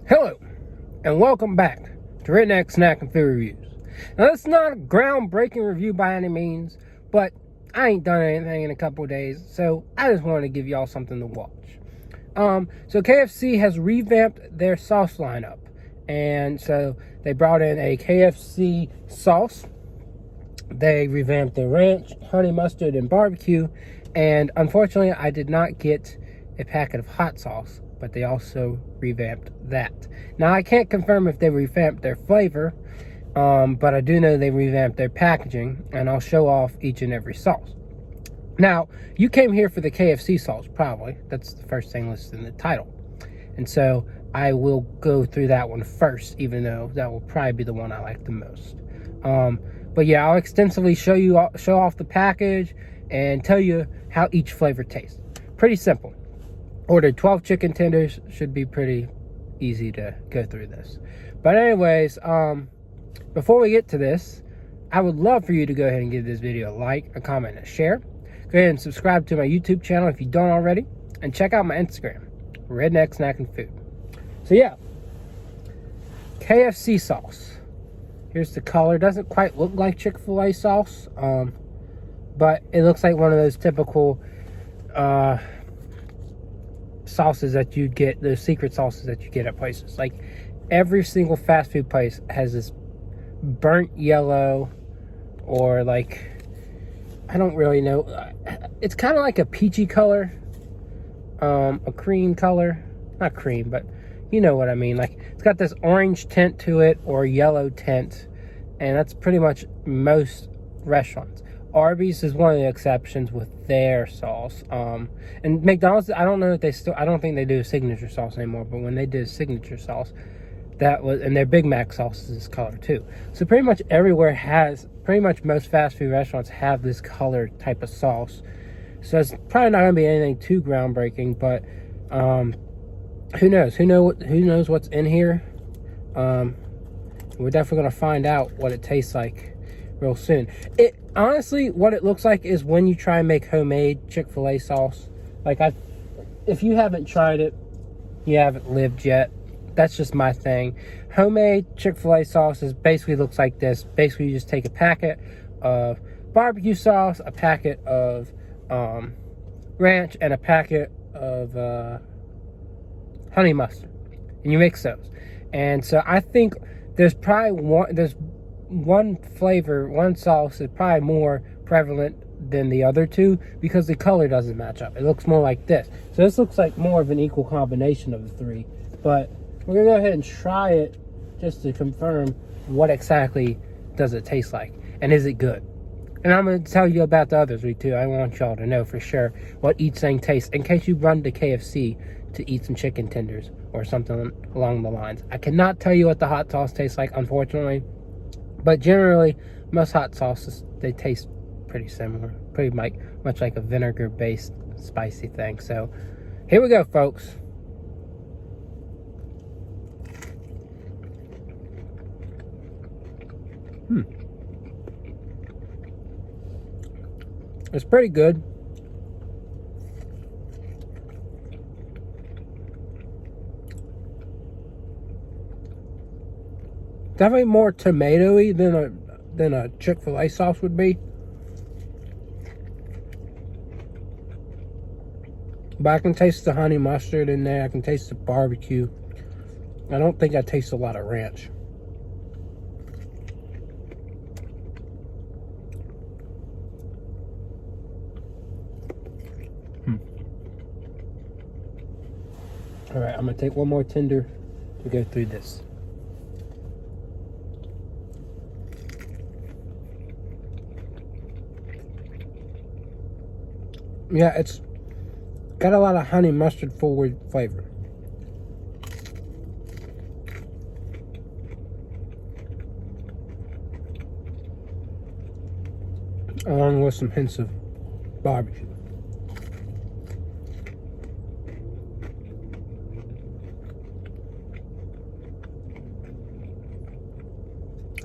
Hello, and welcome back to Redneck Snack and Food Reviews. Now, it's not a groundbreaking review by any means, but I ain't done anything in a couple of days, so I just wanted to give y'all something to watch. So KFC has revamped their sauce lineup, and so they brought in a KFC sauce. They revamped the ranch, honey mustard, and barbecue, and unfortunately, I did not get a packet of hot sauce, but they also revamped that. Now, I can't confirm if they revamped their flavor, but I do know they revamped their packaging, and I'll show off each and every sauce. Now, you came here for the KFC sauce, probably. That's the first thing listed in the title. And so I will go through that one first, even though that will probably be the one I like the most. But yeah, I'll extensively show off the package and tell you how each flavor tastes. Pretty simple. Ordered 12 chicken tenders. Should be pretty easy to go through this. But anyways, before we get to this, I would love for you to go ahead and give this video a like, a comment, and a share. Go ahead and subscribe to my YouTube channel if you don't already. And check out my Instagram, Redneck Snack and Food. So yeah, KFC sauce. Here's the color. Doesn't quite look like Chick-fil-A sauce, but it looks like one of those typical sauces that you get, those secret sauces that you get at places. Like every single fast food place has this burnt yellow, or like, I don't really know, it's kind of like a peachy color, a cream color, not cream, but you know what I mean. Like it's got this orange tint to it or yellow tint, and that's pretty much most restaurants. Arby's is one of the exceptions with their sauce. And McDonald's, I don't know if I don't think they do a signature sauce anymore, but when they did a signature sauce, that was, and their Big Mac sauce is this color too. So pretty much everywhere pretty much most fast food restaurants have this color type of sauce. So it's probably not going to be anything too groundbreaking, but who knows? Who knows what's in here? We're definitely going to find out what it tastes like real soon. It honestly, what it looks like is when you try and make homemade Chick-fil-A sauce. Like, if you haven't tried it, you haven't lived yet. That's just my thing. Homemade Chick-fil-A sauce basically looks like this. Basically, you just take a packet of barbecue sauce, a packet of ranch, and a packet of honey mustard, and you mix those. And so I think there's one flavor, one sauce is probably more prevalent than the other two because the color doesn't match up. It looks more like this. So this looks like more of an equal combination of the three. But we're going to go ahead and try it just to confirm what exactly does it taste like. And is it good? And I'm going to tell you about the others too. I want y'all to know for sure what each thing tastes in case you run to KFC to eat some chicken tenders or something along the lines. I cannot tell you what the hot sauce tastes like, unfortunately. But generally, most hot sauces, they taste pretty similar. Pretty much like a vinegar-based spicy thing. So, here we go, folks. It's pretty good. Definitely more tomatoey than a Chick-fil-A sauce would be. But I can taste the honey mustard in there. I can taste the barbecue. I don't think I taste a lot of ranch. Alright, I'm going to take one more tender to go through this. Yeah, it's got a lot of honey mustard forward flavor. Along with some hints of barbecue.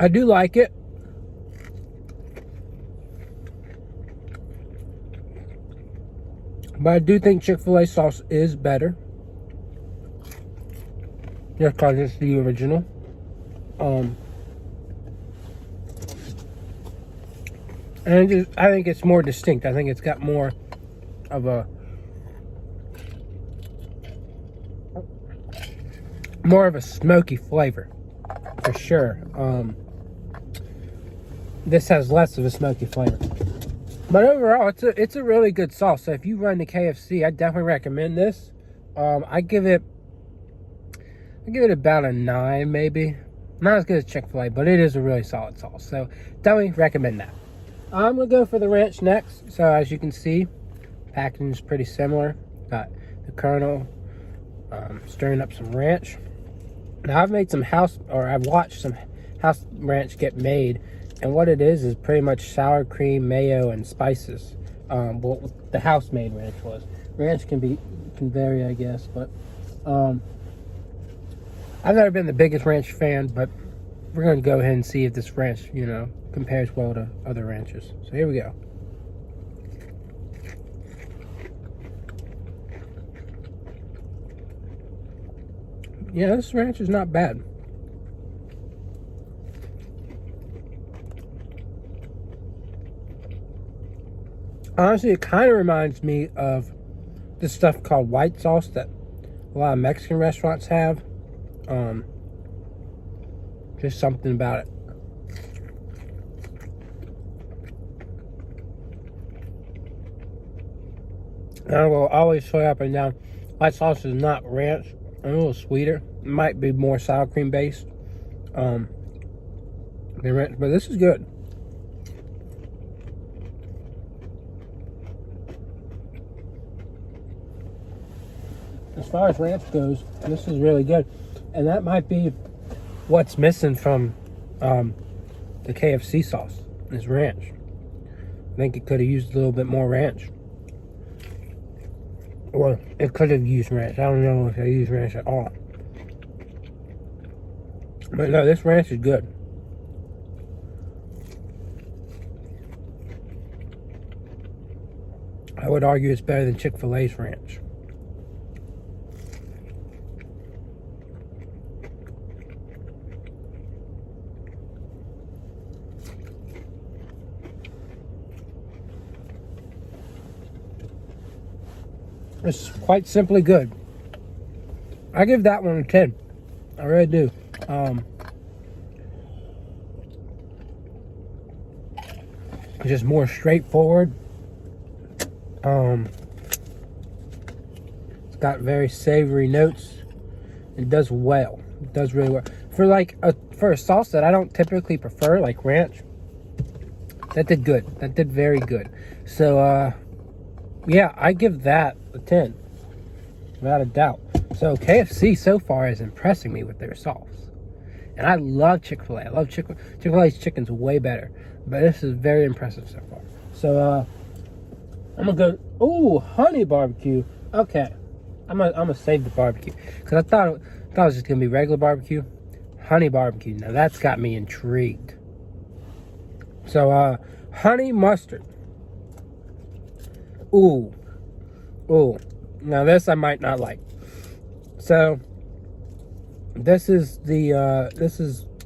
I do like it. But I do think Chick-fil-A sauce is better. just because it's the original. And I think it's more distinct. I think it's got more of a smoky flavor, for sure. This has less of a smoky flavor. But overall, it's a really good sauce. So if you run to KFC, I definitely recommend this. I give it about a 9, maybe. Not as good as Chick-fil-A, but it is a really solid sauce. So definitely recommend that. I'm gonna go for the ranch next. So as you can see, packaging is pretty similar. Got the Colonel stirring up some ranch. Now I've watched some house ranch get made. And what it is pretty much sour cream, mayo, and spices. Well, the house-made ranch was. Ranch can vary, I guess, but I've never been the biggest ranch fan, but we're going to go ahead and see if this ranch, compares well to other ranches. So here we go. Yeah, this ranch is not bad. Honestly, it kind of reminds me of this stuff called white sauce that a lot of Mexican restaurants have. Just something about it. I will always say up and down, white sauce is not ranch. A little sweeter. It might be more sour cream based than ranch, but this is good. As far as ranch goes, this is really good. And that might be what's missing from the KFC sauce, is ranch. I think it could have used a little bit more ranch. Or it could have used ranch. I don't know if they used ranch at all. But no, this ranch is good. I would argue it's better than Chick-fil-A's ranch. It's quite simply good. I give that one a 10. I really do. Just more straightforward. It's got very savory notes. It does well. It does really well. For a sauce that I don't typically prefer, like ranch, that did good. That did very good. So, yeah, I give that a 10. Without a doubt. So, KFC so far is impressing me with their sauce. And I love Chick-fil-A. I love Chick-fil-A's chicken's way better. But this is very impressive so far. So, I'm gonna go. Ooh, honey barbecue. Okay, I'm gonna save the barbecue because I thought it was just gonna be regular barbecue. Honey barbecue. Now that's got me intrigued. So, honey mustard. Ooh. Now this I might not like. So, this is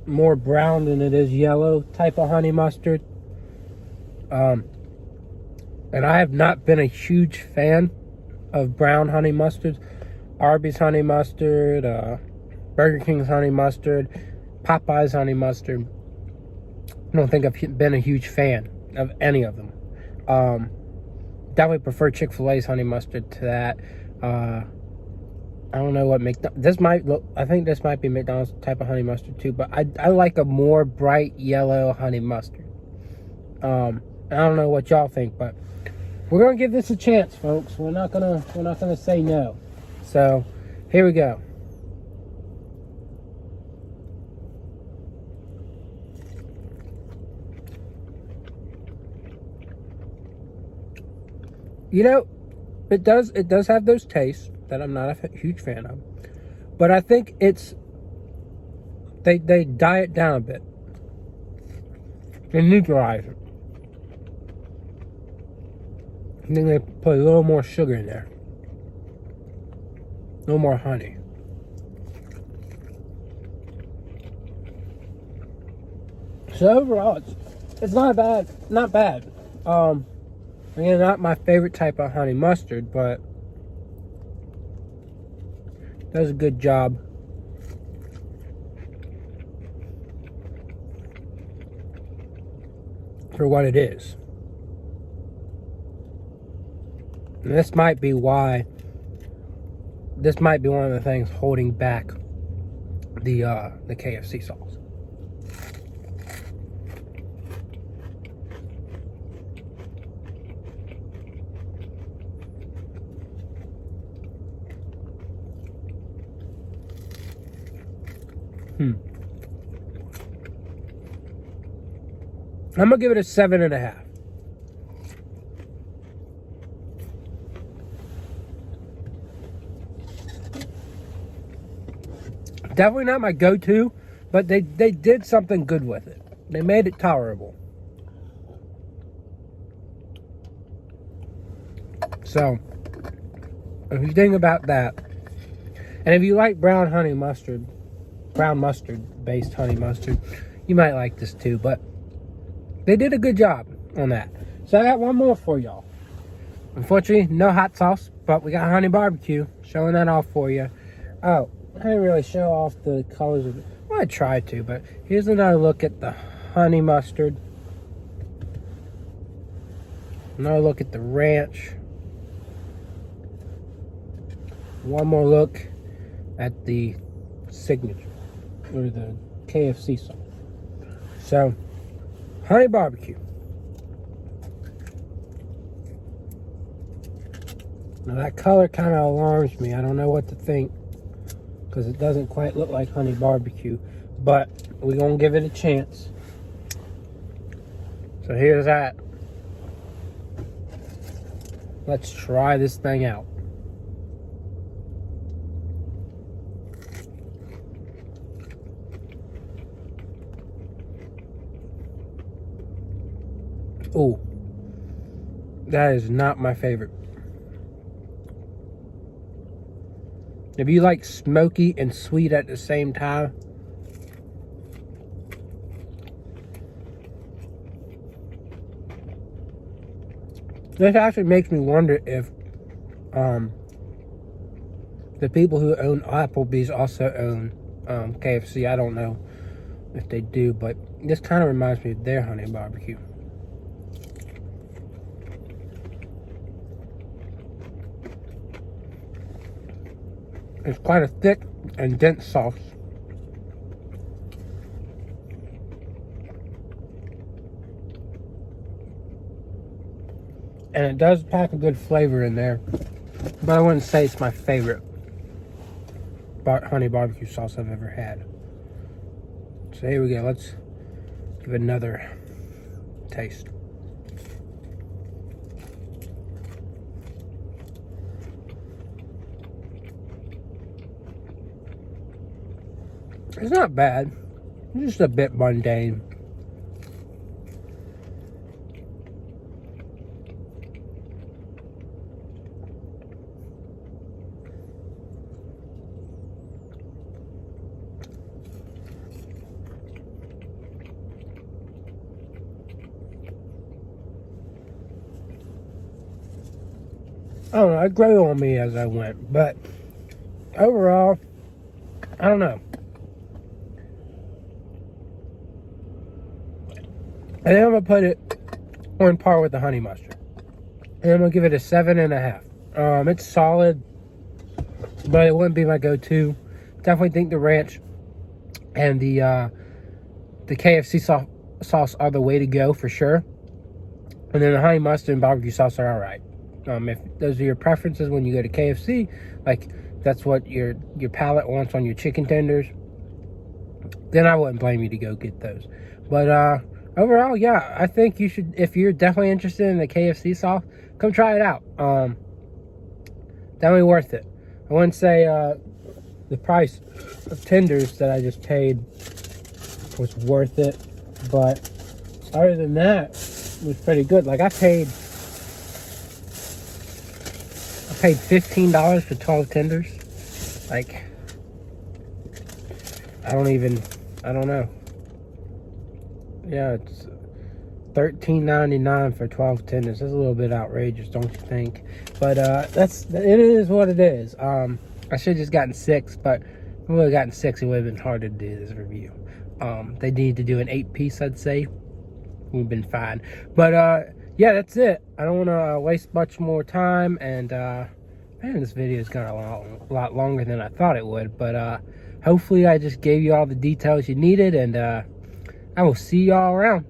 more brown than it is yellow type of honey mustard. And I have not been a huge fan of brown honey mustard. Arby's honey mustard, Burger King's honey mustard, Popeye's honey mustard. I don't think I've been a huge fan of any of them. Definitely prefer Chick-fil-A's honey mustard to that. I don't know what I think this might be McDonald's type of honey mustard too, but I like a more bright yellow honey mustard. I don't know what y'all think, but we're gonna give this a chance, folks. We're not gonna say no. So here we go. It does have those tastes that I'm not a huge fan of, but I think they diet down a bit. They neutralize it. I think they put a little more sugar in there. A little more honey. So overall, it's not bad. Not bad. Again, not my favorite type of honey mustard, but does a good job. For what it is. And this might be one of the things holding back the KFC sauce. I'm gonna give it a 7.5. Definitely not my go-to, but they did something good with it. They made it tolerable. So, if you think about that, and if you like brown mustard based honey mustard, you might like this too, but they did a good job on that. So I got one more for y'all. Unfortunately, no hot sauce, but we got honey barbecue. Showing that off for you. Oh, I didn't really show off the colors of it. Well, I tried to, but here's another look at the honey mustard. Another look at the ranch. One more look at the signature, or the KFC sauce. So, honey barbecue. Now that color kind of alarms me. I don't know what to think, because it doesn't quite look like honey barbecue, but we're gonna give it a chance. So here's that. Let's try this thing out. Oh, that is not my favorite. If you like smoky and sweet at the same time, this actually makes me wonder if the people who own Applebee's also own KFC. I don't know if they do, but this kind of reminds me of their honey barbecue. It's quite a thick and dense sauce. And it does pack a good flavor in there. But I wouldn't say it's my favorite honey barbecue sauce I've ever had. So here we go. Let's give it another taste. It's not bad. It's just a bit mundane. I don't know. It grew on me as I went, but overall, I don't know. I think I'm going to put it on par with the honey mustard. And I'm going to give it a 7.5. It's solid, but it wouldn't be my go-to. Definitely think the ranch and the KFC sauce are the way to go for sure. And then the honey mustard and barbecue sauce are alright. If those are your preferences when you go to KFC, like that's what your palate wants on your chicken tenders, then I wouldn't blame you to go get those. But overall, yeah, I think you should, if you're definitely interested in the KFC sauce, come try it out. Definitely worth it. I wouldn't say the price of tenders that I just paid was worth it, but other than that, it was pretty good. Like I paid $15 for 12 tenders. Like, I don't know. Yeah, it's $13.99 for 12 tenders. That's a little bit outrageous, don't you think? But it is what it is. I should have just gotten 6, but if I would have gotten 6, it would have been harder to do this review. They need to do an 8-piece, I'd say. Would have been fine. But yeah, that's it. I don't want to waste much more time. And man, this video has gone a lot longer than I thought it would. But hopefully I just gave you all the details you needed. And I will see y'all around.